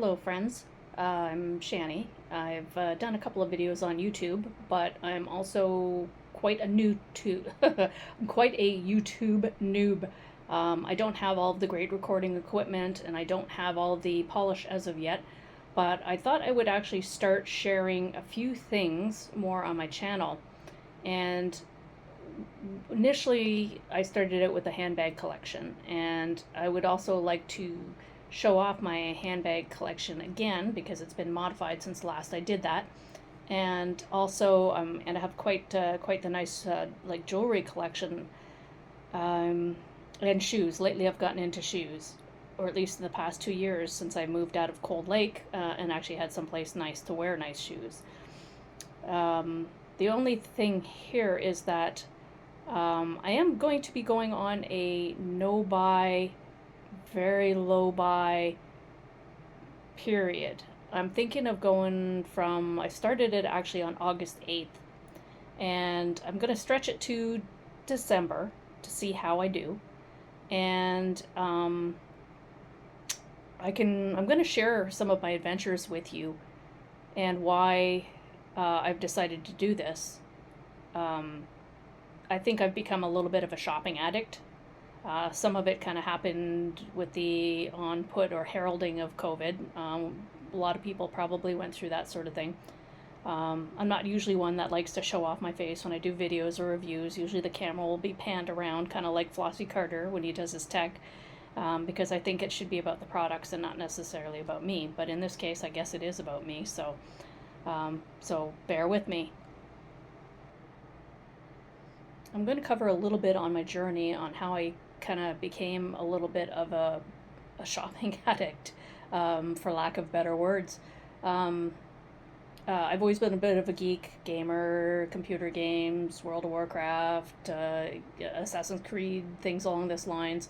Hello friends, I'm Shani. I've done a couple of videos on YouTube, but I'm also quite a new to I'm quite a YouTube noob. I don't have all of the great recording equipment and I don't have all of the polish as of yet, but I thought I would actually start sharing a few things more on my channel. And initially I started out with a handbag collection, and I would also like to show off my handbag collection again because it's been modified since last I did that. And also and I have quite the nice like jewelry collection, um, and shoes. Lately I've gotten into shoes, or at least in the past 2 years since I moved out of Cold Lake, and actually had someplace nice to wear nice shoes. The only thing here is that I am going to be going on a no buy, very low buy period. I'm thinking of going from, I started it actually on August 8th, and I'm going to stretch it to December to see how I do. And I'm going to share some of my adventures with you and why I've decided to do this. I think I've become a little bit of a shopping addict. Some of it kind of happened with the on put or heralding of COVID. A lot of people probably went through that sort of thing. I'm not usually one that likes to show off my face when I do videos or reviews. Usually the camera will be panned around, kind of like Flossie Carter when he does his tech, because I think it should be about the products and not necessarily about me. But in this case, I guess it is about me, so bear with me. I'm going to cover a little bit on my journey on how I kind of became a little bit of a shopping addict, for lack of better words. I've always been a bit of a geek, gamer, computer games, World of Warcraft, Assassin's Creed, things along those lines.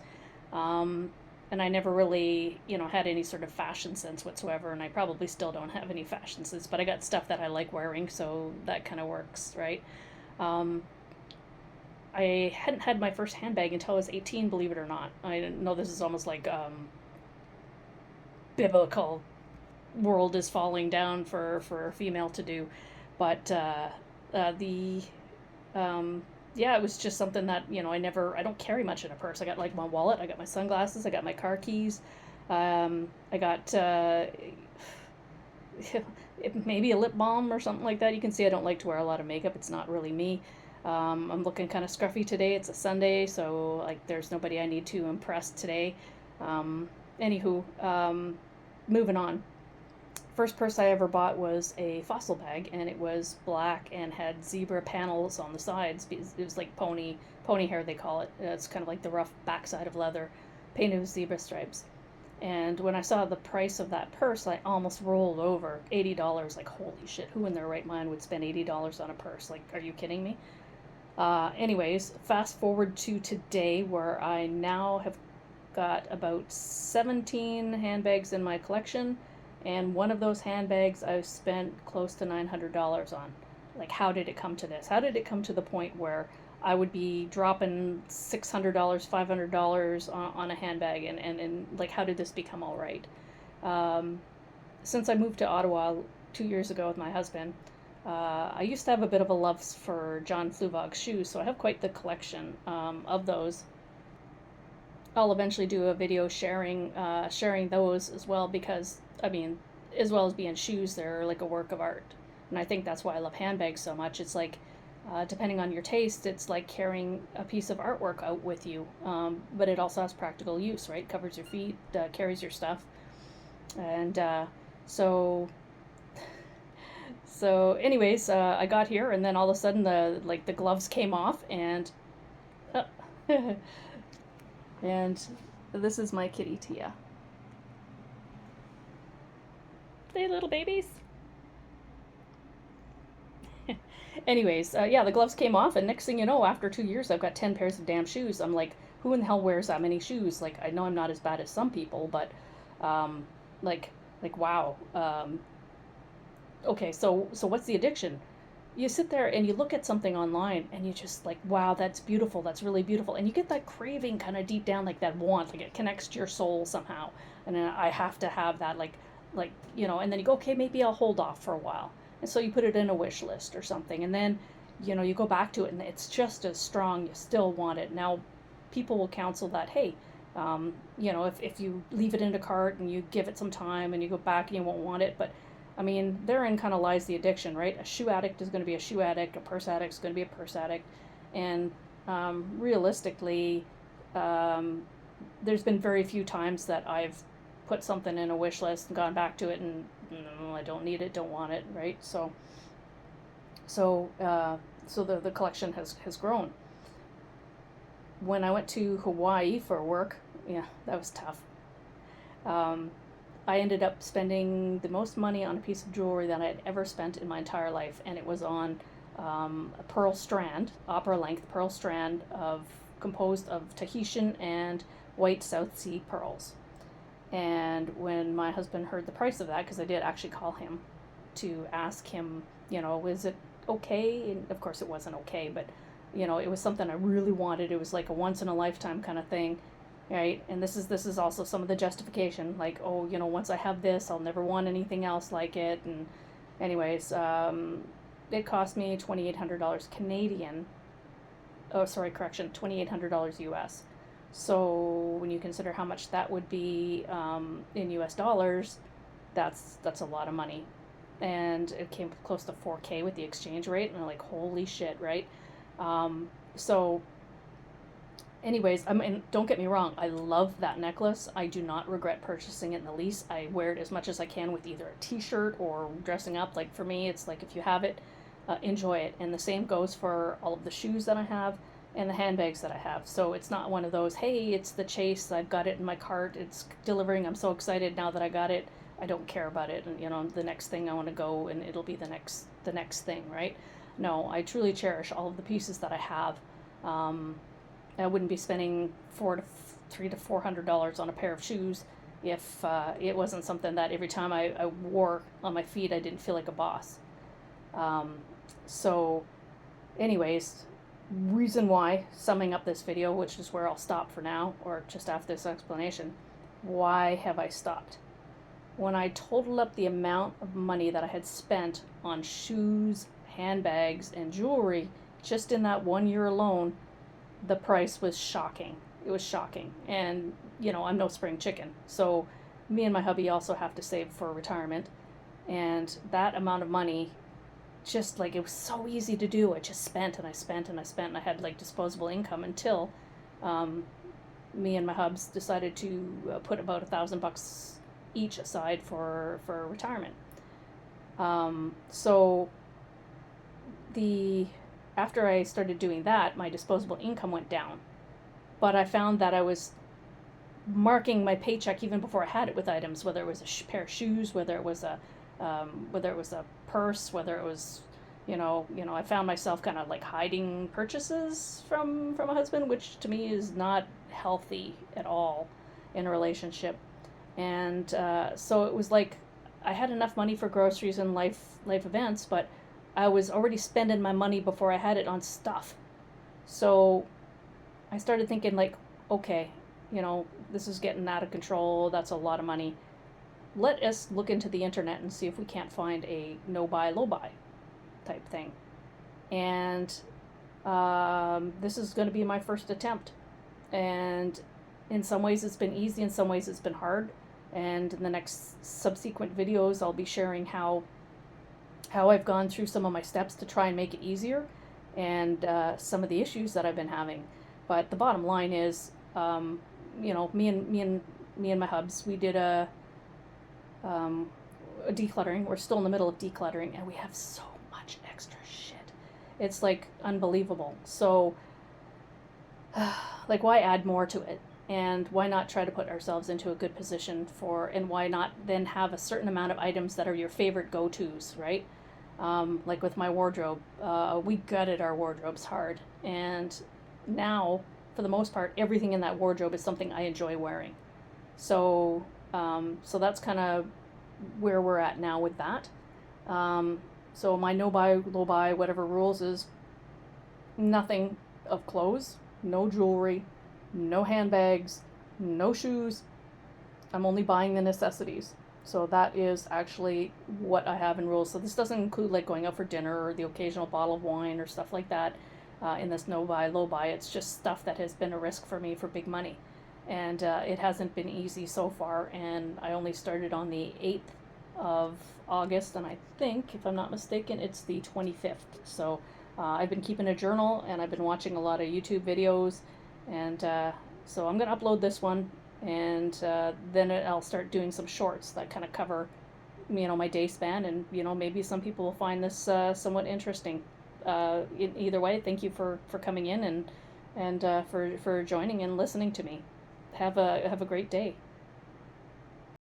And I never really, had any sort of fashion sense whatsoever, and I probably still don't have any fashion sense, but I got stuff that I like wearing, so that kind of works, right? I hadn't had my first handbag until I was 18, believe it or not. I know this is almost like biblical world is falling down for a female to do, but the yeah, it was just something that I don't carry much in a purse. I got like my wallet, I got my sunglasses, I got my car keys, I got maybe a lip balm or something like that. You can see I don't like to wear a lot of makeup. It's not really me. I'm looking kind of scruffy today. It's a Sunday, so like there's nobody I need to impress today. Anywho, moving on. First purse I ever bought was a Fossil bag, and it was black and had zebra panels on the sides. It was like pony hair, they call it. It's kind of like the rough backside of leather, painted with zebra stripes. And when I saw the price of that purse, I almost rolled over. $80. Like, holy shit, who in their right mind would spend $80 on a purse? Like, are you kidding me? Anyways, fast forward to today, where I now have got about 17 handbags in my collection, and one of those handbags I've spent close to $900 on. Like, how did it come to this? How did it come to the point where I would be dropping $600, $500 on a handbag, and like, how did this become all right? Since I moved to Ottawa 2 years ago with my husband, I used to have a bit of a love for John Fluvog's shoes, so I have quite the collection of those. I'll eventually do a video sharing those as well, because I mean, as well as being shoes, they're like a work of art, and I think that's why I love handbags so much. It's like, depending on your taste, it's like carrying a piece of artwork out with you, but it also has practical use, right? Covers your feet, carries your stuff, and so anyways, I got here, and then all of a sudden the gloves came off, and and this is my kitty Tia. They little babies. Anyways, yeah, the gloves came off, and next thing you know, after 2 years, I've got 10 pairs of damn shoes. I'm like, who in the hell wears that many shoes? Like, I know I'm not as bad as some people, but like wow. Okay, so what's the addiction? You sit there and you look at something online and you just like, wow, that's beautiful, that's really beautiful, and you get that craving kind of deep down, like that want, like it connects to your soul somehow. And then I have to have that, like like, and then you go, okay, maybe I'll hold off for a while. And so you put it in a wish list or something. And then, you go back to it and it's just as strong. You still want it. Now, people will counsel that, hey, if you leave it in a cart and you give it some time and you go back and you won't want it. But I mean, therein kind of lies the addiction, right? A shoe addict is going to be a shoe addict. A purse addict is going to be a purse addict. And realistically, there's been very few times that I've put something in a wish list and gone back to it and no, I don't need it, don't want it, right? So the collection has grown. When I went to Hawaii for work, yeah, that was tough. I ended up spending the most money on a piece of jewelry that I had ever spent in my entire life, and it was on a pearl strand, opera length pearl strand composed of Tahitian and white South Sea pearls. And when my husband heard the price of that, because I did actually call him to ask him, is it okay? And of course it wasn't okay, but it was something I really wanted. It was like a once in a lifetime kind of thing, right? And this is also some of the justification, like, oh, once I have this, I'll never want anything else like it. And anyways, it cost me $2,800 Canadian. Oh, sorry, correction, $2,800 US. So when you consider how much that would be in US dollars, that's a lot of money. And it came close to 4K with the exchange rate, and I'm like, holy shit, right? So anyways, I mean, don't get me wrong, I love that necklace. I do not regret purchasing it in the least. I wear it as much as I can with either a t-shirt or dressing up. Like, for me, it's like, if you have it, enjoy it. And the same goes for all of the shoes that I have and the handbags that I have. So it's not one of those, hey, it's the chase, I've got it in my cart, it's delivering, I'm so excited now that I got it, I don't care about it, and the next thing I want to go and it'll be the next thing, right? No, I truly cherish all of the pieces that I have. I wouldn't be spending $300 to $400 on a pair of shoes if it wasn't something that every time I wore on my feet I didn't feel like a boss. So anyways, reason why, summing up this video, which is where I'll stop for now, or just after this explanation, why have I stopped? When I totaled up the amount of money that I had spent on shoes, handbags, and jewelry just in that 1 year alone, the price was shocking. It was shocking. And, I'm no spring chicken. So me and my hubby also have to save for retirement. And that amount of money, just like, it was so easy to do. I just spent and I spent and I spent, and I had like disposable income until me and my hubs decided to put about $1,000 each aside for retirement. So after I started doing that, my disposable income went down. But I found that I was marking my paycheck even before I had it with items, whether it was a pair of shoes, whether it was a purse, whether it was, I found myself kind of like hiding purchases from a husband, which to me is not healthy at all in a relationship. And so it was like I had enough money for groceries and life events, but I was already spending my money before I had it on stuff. So I started thinking, like, okay, this is getting out of control. That's a lot of money. Let us look into the internet and see if we can't find a no buy, low buy type thing. And this is going to be my first attempt. And in some ways it's been easy, in some ways it's been hard. And in the next subsequent videos, I'll be sharing how I've gone through some of my steps to try and make it easier, and some of the issues that I've been having. But the bottom line is, me and my hubs, we did a decluttering. We're still in the middle of decluttering, and we have so much extra shit. It's like unbelievable. So, like, why add more to it? And why not try to put ourselves into a good position and why not then have a certain amount of items that are your favorite go-tos, right? Like with my wardrobe, we gutted our wardrobes hard. And now, for the most part, everything in that wardrobe is something I enjoy wearing. So that's kind of where we're at now with that. So my no buy, low buy, whatever rules is nothing of clothes, no jewelry, no handbags, no shoes. I'm only buying the necessities. So that is actually what I have in rules. So this doesn't include like going out for dinner or the occasional bottle of wine or stuff like that in this no buy, low buy. It's just stuff that has been a risk for me for big money. And it hasn't been easy so far. And I only started on the 8th of August. And I think, if I'm not mistaken, it's the 25th. So I've been keeping a journal and I've been watching a lot of YouTube videos. And so I'm going to upload this one, and then I'll start doing some shorts that kind of cover, my day span, and maybe some people will find this somewhat interesting. In either way, thank you for coming in and for joining and listening to me. Have a great day.